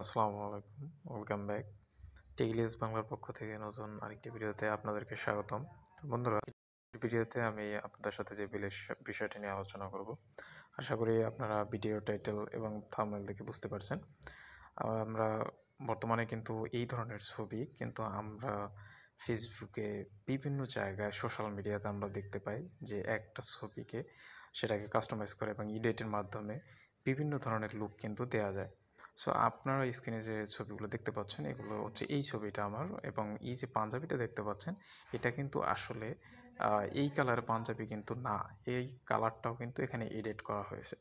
আসসালামু আলাইকুম, welcome back. টেইলিয়াস বাংলার পক্ষ থেকে নতুন আরেকটি ভিডিওতে আপনাদেরকে স্বাগতম। তো বন্ধুরা, এই ভিডিওতে আমি আপনাদের সাথে যে বিষয়টি নিয়ে আলোচনা করব, আশা করি আপনারা ভিডিও টাইটেল এবং থাম্বনেল দেখে বুঝতে পারছেন। আমরা বর্তমানে কিন্তু এই ধরনের ছবি কিন্তু আমরা ফেসবুকে বিভিন্ন জায়গায় সোশ্যাল মিডিয়াতে আমরা দেখতে পাই যে একটা ছবিকে সেটাকে কাস্টমাইজ করে এবং এডিটের মাধ্যমে বিভিন্ন ধরনের লুক কিন্তু দেয়া যায়। সো আপনারা স্ক্রিনে যে ছবিগুলো দেখতে পাচ্ছেন এগুলো হচ্ছে এই ছবিটা আমার, এবং এই যে পাঞ্জাবিটা দেখতে পাচ্ছেন এটা কিন্তু আসলে এই কালারের পাঞ্জাবি কিন্তু না, এই কালারটাও কিন্তু এখানে এডিট করা হয়েছে।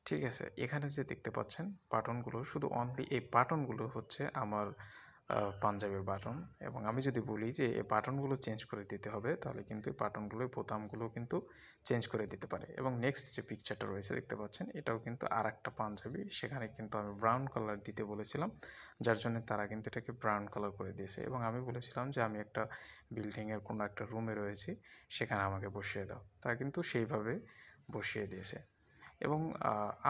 ঠিক আছে, এখানে যে দেখতে পাচ্ছেন বাটনগুলো, শুধু অনলি এই বাটনগুলো হচ্ছে আমার পাঞ্জাবির বাটন। এবং আমি যদি বলি যে এই বাটনগুলো চেঞ্জ করে দিতে হবে, তাহলে কিন্তু এই বাটনগুলো, বোতামগুলো কিন্তু চেঞ্জ করে দিতে পারে। এবং নেক্সট যে পিকচারটা রয়েছে দেখতে পাচ্ছেন, এটাও কিন্তু আর একটা পাঞ্জাবি, সেখানে কিন্তু আমি ব্রাউন কালার দিতে বলেছিলাম, যার জন্য তারা কিন্তু এটাকে ব্রাউন কালার করে দিয়েছে। এবং আমি বলেছিলাম যে আমি একটা বিল্ডিংয়ের কোনো একটা রুমে রয়েছি, সেখানে আমাকে বসিয়ে দাও, তারা কিন্তু সেইভাবে বসিয়ে দিয়েছে। এবং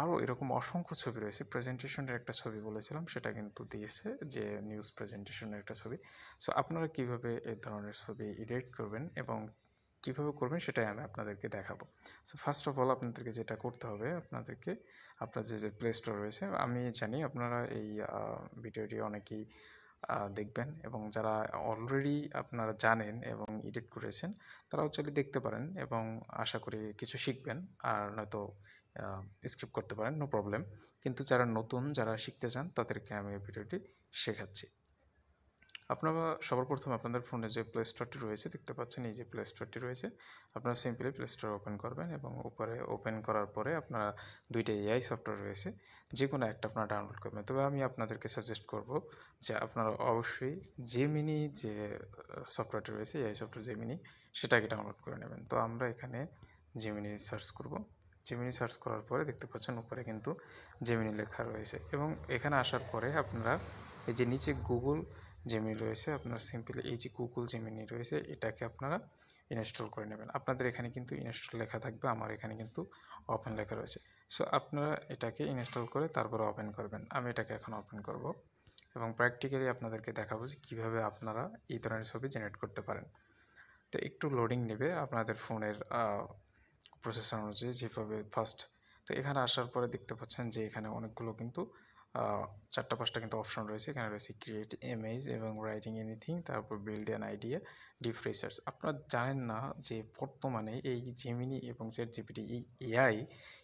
আরও এরকম অসংখ্য ছবি রয়েছে। প্রেজেন্টেশনের একটা ছবি বলেছিলাম, সেটা কিন্তু দিয়েছে, যে নিউজ প্রেজেন্টেশনের একটা ছবি। সো আপনারা কীভাবে এই ধরনের ছবি এডিট করবেন এবং কীভাবে করবেন সেটাই আমি আপনাদেরকে দেখাবো। সো ফার্স্ট অফ অল আপনাদেরকে যেটা করতে হবে, আপনাদেরকে আপনার যে প্লে স্টোর রয়েছে, আমি জানি আপনারা এই ভিডিওটি অনেকেই দেখবেন, এবং যারা অলরেডি আপনারা জানেন এবং এডিট করেছেন তারাও চাইলে দেখতে পারেন, এবং আশা করি কিছু শিখবেন। আর নয়তো স্কিপ করতে পারেন, নো প্রবলেম। কিন্তু যারা নতুন, যারা শিখতে চান, তাদেরকে আমি এই ভিডিওটি শেখাচ্ছি। আপনারা সবার প্রথমে আপনাদের ফোনে যে প্লে স্টোরটি রয়েছে দেখতে পাচ্ছেন, এই যে প্লে স্টোরটি রয়েছে, আপনারা সিম্পলি প্লে স্টোর ওপেন করবেন, এবং উপরে ওপেন করার পরে আপনারা দুইটা এআই সফটওয়্যার রয়েছে, যে কোনো একটা আপনারা ডাউনলোড করবেন। তবে আমি আপনাদেরকে সাজেস্ট করব যে আপনারা অবশ্যই জেমিনি যে সফটওয়্যারটি রয়েছে, এআই সফটওয়্যার জেমিনি, সেটাকে ডাউনলোড করে নেবেন। তো আমরা এখানে জেমিনি সার্চ করব। জেমিনি সার্চ করার পরে দেখতে পাচ্ছেন উপরে কিন্তু জেমিনি লেখা রয়েছে, এবং এখানে আসার পরে আপনারা এই যে নিচে গুগল জেমিনি রয়েছে, আপনার সিম্পলি এই যে গুগল জেমিনি রয়েছে, এটাকে আপনারা ইনস্টল করে নেবেন। আপনাদের এখানে কিন্তু ইনস্টল লেখা থাকবে, আমার এখানে কিন্তু ওপেন লেখা রয়েছে। সো আপনারা এটাকে ইনস্টল করে তারপরে ওপেন করবেন। আমি এটাকে এখন ওপেন করব, এবং প্র্যাকটিক্যালি আপনাদেরকে দেখাবো যে কীভাবে আপনারা এই ধরনের ছবি জেনারেট করতে পারেন। তো একটু লোডিং নেবে আপনাদের ফোনের প্রসেসর অনুযায়ী, যেভাবে ফার্স্ট। তো এখানে আসার পরে দেখতে পাচ্ছেন যে এখানে অনেকগুলো কিন্তু 4-5টা কিন্তু অপশন রয়েছে। এখানে রয়েছে ক্রিয়েট ইমেজ এবং রাইটিং এনিথিং, তারপর build an idea, deep research. আপনারা জানেন না যে বর্তমানে এই জেমিনি এবং চ্যাটজিপিটি, এই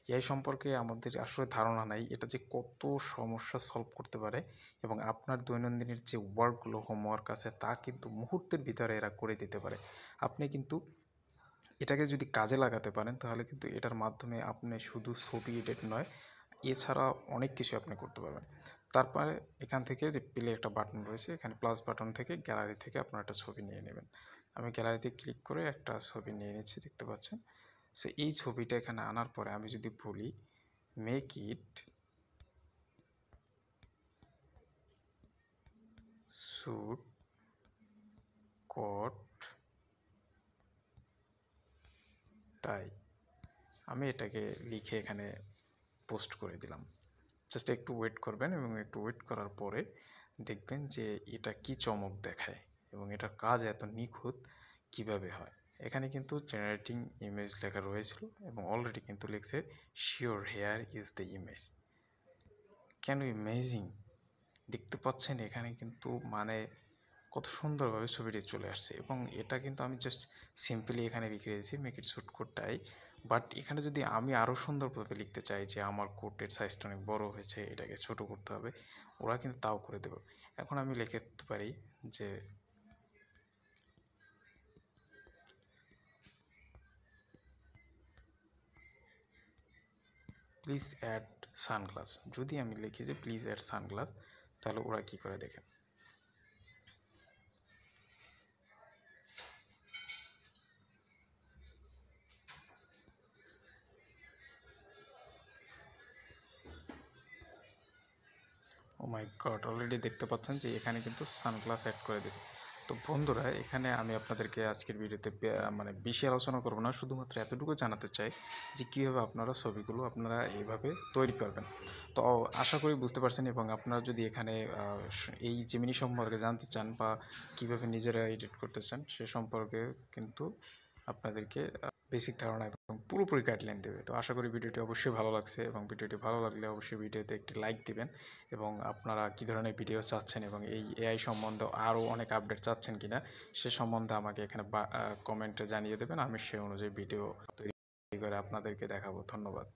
এআই সম্পর্কে আমাদের আসলে ধারণা নাই, এটা যে কত সমস্যা সলভ করতে পারে, এবং আপনার দৈনন্দিনের যে ওয়ার্কগুলো, হোমওয়ার্ক আছে, তা কিন্তু মুহূর্তের ভিতরে এরা করে দিতে পারে। আপনি কিন্তু এটাকে যদি কাজে লাগাতে পারেন, তাহলে কিন্তু এটার মাধ্যমে আপনি শুধু ছবি এডিট নয়, এছাড়া অনেক কিছু আপনি করতে পারবেন। তারপরে এখান থেকে যে প্লে একটা বাটন রয়েছে, এখানে প্লাস বাটন থেকে গ্যালারি থেকে আপনার একটা ছবি নিয়ে নেবেন। আমি গ্যালারিতে ক্লিক করে একটা ছবি নিয়ে নিচ্ছি, দেখতে পাচ্ছেন। সো এই ছবিটা এখানে আনার পরে আমি যদি বলি make it suit coat tie, আমি এটাকে লিখে এখানে পোস্ট করে দিলাম। জাস্ট একটু ওয়েট করবেন, এবং একটু ওয়েট করার পরে দেখবেন যে এটা কি চমক দেখায়, এবং এটার কাজ এত নিখুঁত কিভাবে হয়। এখানে কিন্তু জেনারেটিং ইমেজ লেখা রয়েছিল, এবং অলরেডি কিন্তু লিখছে sure hair is the image. কেন ইমেজিং দেখতে পাচ্ছেন, এখানে কিন্তু মানে কত সুন্দরভাবে ছবিটি চলে আসছে। এবং এটা কিন্তু আমি জাস্ট সিম্পলি এখানে লিখে দিয়েছি make it suit coat tie. But এখানে যদি আমি আরও সুন্দরভাবে লিখতে চাই যে আমার কোটের সাইজটা অনেক বড় হয়েছে, এটাকে ছোট করতে হবে, ওরা কিন্তু তাও করে দেবে। এখন আমি লিখে দিতে পারি যে প্লিজ অ্যাড সানগ্লাস। যদি আমি লিখি যে প্লিজ অ্যাড সানগ্লাস, তাহলে ওরা কী করে দেখেন। ও মাই গড, অলরেডি দেখতে পাচ্ছেন যে এখানে কিন্তু সানগ্লাস অ্যাড করে দিয়েছে। তো বন্ধুরা, এখানে আমি আপনাদেরকে আজকের ভিডিওতে মানে বেশি আলোচনা করব না, শুধুমাত্র এতটুকু জানাতে চাই যে কীভাবে আপনারা ছবিগুলো আপনারা এইভাবে তৈরি করবেন। তো আশা করি বুঝতে পারছেন, এবং আপনারা যদি এখানে এই জেমিনি সম্পর্কে জানতে চান বা কীভাবে নিজেরা এডিট করতে চান সে সম্পর্কে কিন্তু আপনাদেরকে বেসিক ধারণা এবং পুরোপুরি গাইডলাইন দেবে। তো আশা করি ভিডিওটি অবশ্যই ভালো লাগছে, এবং ভিডিওটি ভালো লাগলে অবশ্যই ভিডিওতে একটি লাইক দিবেন, এবং আপনারা কী ধরনের ভিডিও চাচ্ছেন এবং এই এআই সম্বন্ধে আরও অনেক আপডেট চাচ্ছেন কিনা সে সম্বন্ধে আমাকে এখানে কমেন্টে জানিয়ে দেবেন। আমি সে অনুযায়ী ভিডিও তৈরি করে আপনাদেরকে দেখাবো। ধন্যবাদ।